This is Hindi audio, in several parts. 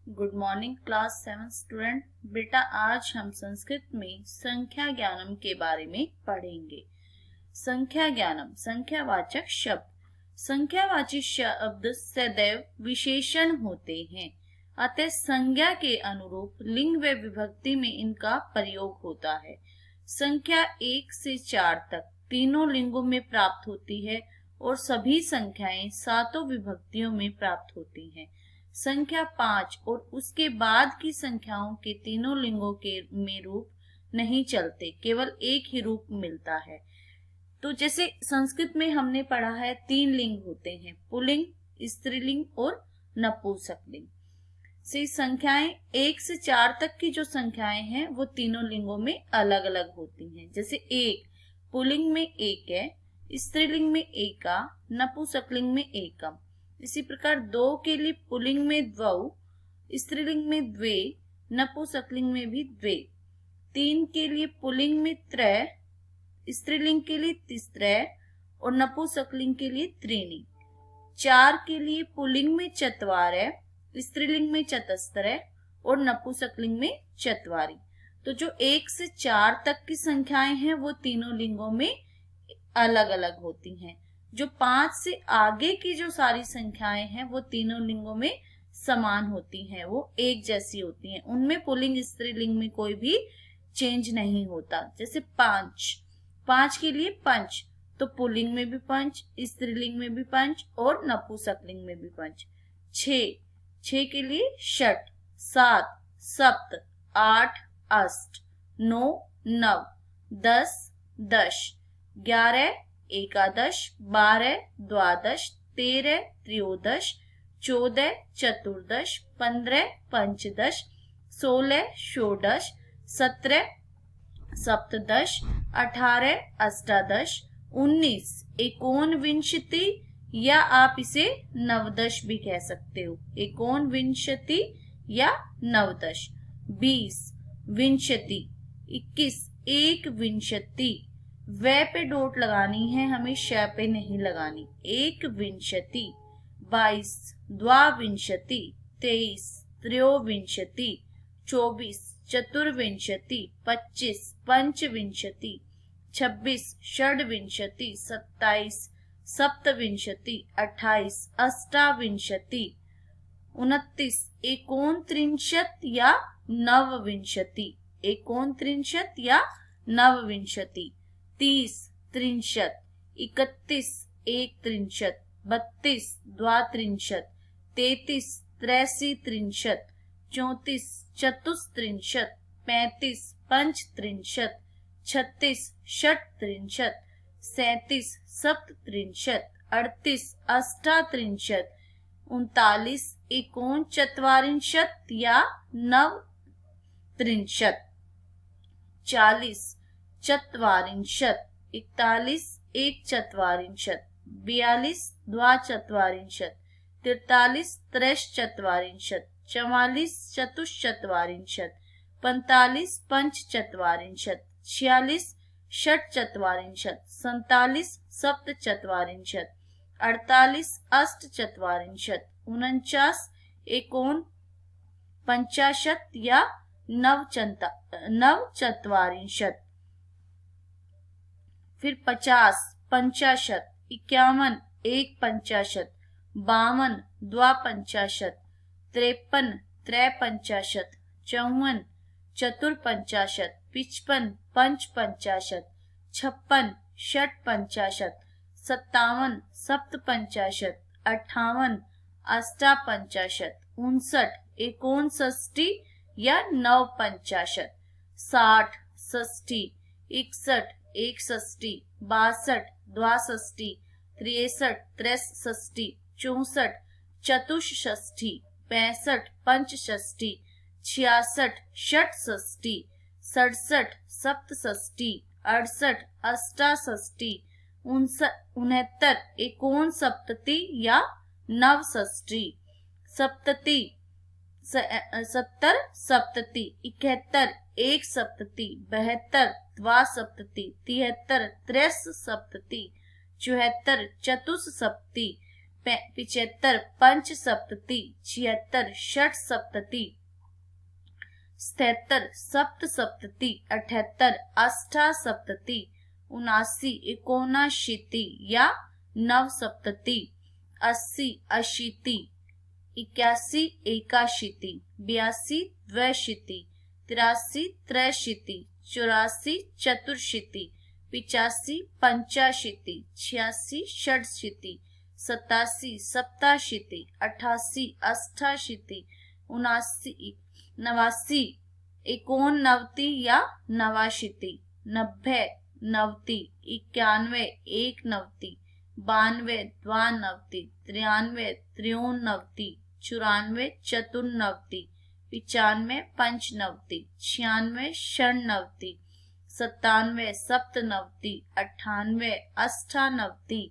Good morning class 7 student. बेटा आज हम संस्कृत में संख्या ज्ञानम के बारे में पढ़ेंगे। संख्या ज्ञानम संख्यावाचक शब्द। संख्यावाची शब्द सदैव विशेषण होते हैं, अतः संज्ञा के अनुरूप लिंग व विभक्ति में इनका प्रयोग होता है। संख्या 1 से 4 तक तीनों लिंगों में प्राप्त होती है और सभी संख्याएं सातों विभक्तियों में प्राप्त होती हैं। संख्या 5 और उसके बाद की संख्याओं के तीनों लिंगों के में रूप नहीं चलते, केवल एक ही रूप मिलता है। तो जैसे संस्कृत में हमने पढ़ा है 3 लिंग होते हैं, पुल्लिंग, स्त्रीलिंग और नपुंसकलिंग। से संख्याएं 1 से 4 तक की जो संख्याएं हैं वो तीनों लिंगों में अलग अलग होती हैं। जैसे 1 पुल्लिंग में 1 है, स्त्रीलिंग में 1, नपुंसकलिंग में 1। इसी प्रकार 2 के लिए पुल्लिंग में 2, स्त्रीलिंग में 2, नपुंसकलिंग में भी 2। 3 के लिए पुल्लिंग में 3, स्त्रीलिंग के लिए 3 और नपुंसकलिंग के लिए 3। 4 के लिए पुल्लिंग में 4, स्त्रीलिंग में 4 और नपुंसकलिंग में 4। तो जो 1 से 4 तक की संख्याएं हैं वो तीनों लिंगों में अलग अलग होती हैं। जो 5 से आगे की जो सारी संख्याएं हैं वो तीनों लिंगों में समान होती हैं, वो एक जैसी होती हैं। उनमें पुल्लिंग स्त्रीलिंग में कोई भी चेंज नहीं होता। जैसे 5 के लिए 5, तो पुल्लिंग में भी 5, स्त्रीलिंग में भी 5 और नपुंसकलिंग में भी 5। 6 के लिए 6, 7, 7, 8, 8, 9, 9, 10, 10, 11, 11, 12, 12, 13, 13, 14, 14, 15, 15, 16, 16, 17, 17, 18, 18, 19, 19 या आप इसे 19 भी कह सकते हो। 19 या 19, 20, 20, 21, 21। वे पे डोट लगानी है, हमें श पे नहीं लगानी। 21, 22, 22, 23, 23, 24, 24, 25, 25, 26, 27, 27, 27, 28, 28, 29, 29 या 29, 29 या 29, 30, 30, 31, 31, 32, 32, 33, 33, 34, 34, 35, 35, 36, 37, 37, 37, 38, 38, 39, 39 या 39, 40, 44, 41, 1/4, 42, 2/4, 43, 3/4, 44, 4/4, 45, 5/4, 46, 6/4, 47, 7/4, 48, 8/4, 49, 49 या 9/4। फिर 50, 50, 51, 1/50, 52, 2/50, 53, 3/50, 54, 4/50, 55, 5/50, 56, 6/50, 57, 7/50, 58, 8/50, 59, 59 या 9/50, 60, 60, 61, 61, 62, 62, 63, 63, 64, 64, 65, 65, 66, 67, 67, 67, 68, 68, 69, 69 या 69, 70, 70, 70, 71, 1/7, 72, 2/7, 73, 73, 74, 74, 75 पंच सप्तति, 76 षट सप्तति, 77 सप्त सप्तति, 78 अष्टा सप्तति, 79 एकोनाशीति या नव सप्तति, 80 अशीति, 81 एकाशीति, 82 द्वैशीति, 83 त्रैशीति, 84 चतुर्शीति, 85 पंचाशीति, 86 षडशीति, 87 सप्ताशीति, 88 अष्टाशीति, 79 नवासी एकोननवति या नवाशीति, 90 नवति, 91 एक नवति, 92 द्वानवति, 93 त्रयोनवति, 94 चतुर्नवति, 95 पंचनवति, 96 षण्णवति, 97 सप्तनवति, 98 अष्टानवति,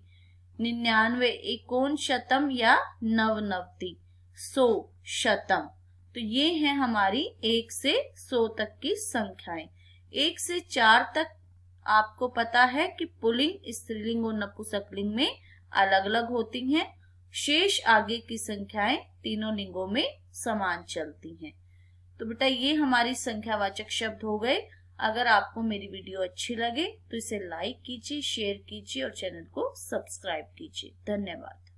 99 एकोनशतम या नवनवति, 100 शतम। तो ये है हमारी 1 से 100 तक की संख्याएं। 1 से 4 तक आपको पता है कि पुल्लिंग, स्त्रीलिंग और नपुंसकलिंग में अलग अलग होती हैं। शेष आगे की संख्याएं तीनों लिंगों में समान चलती हैं। तो बेटा ये हमारी संख्यावाचक शब्द हो गए। अगर आपको मेरी वीडियो अच्छी लगे तो इसे लाइक कीजिए, शेयर कीजिए और चैनल को सब्सक्राइब कीजिए। धन्यवाद।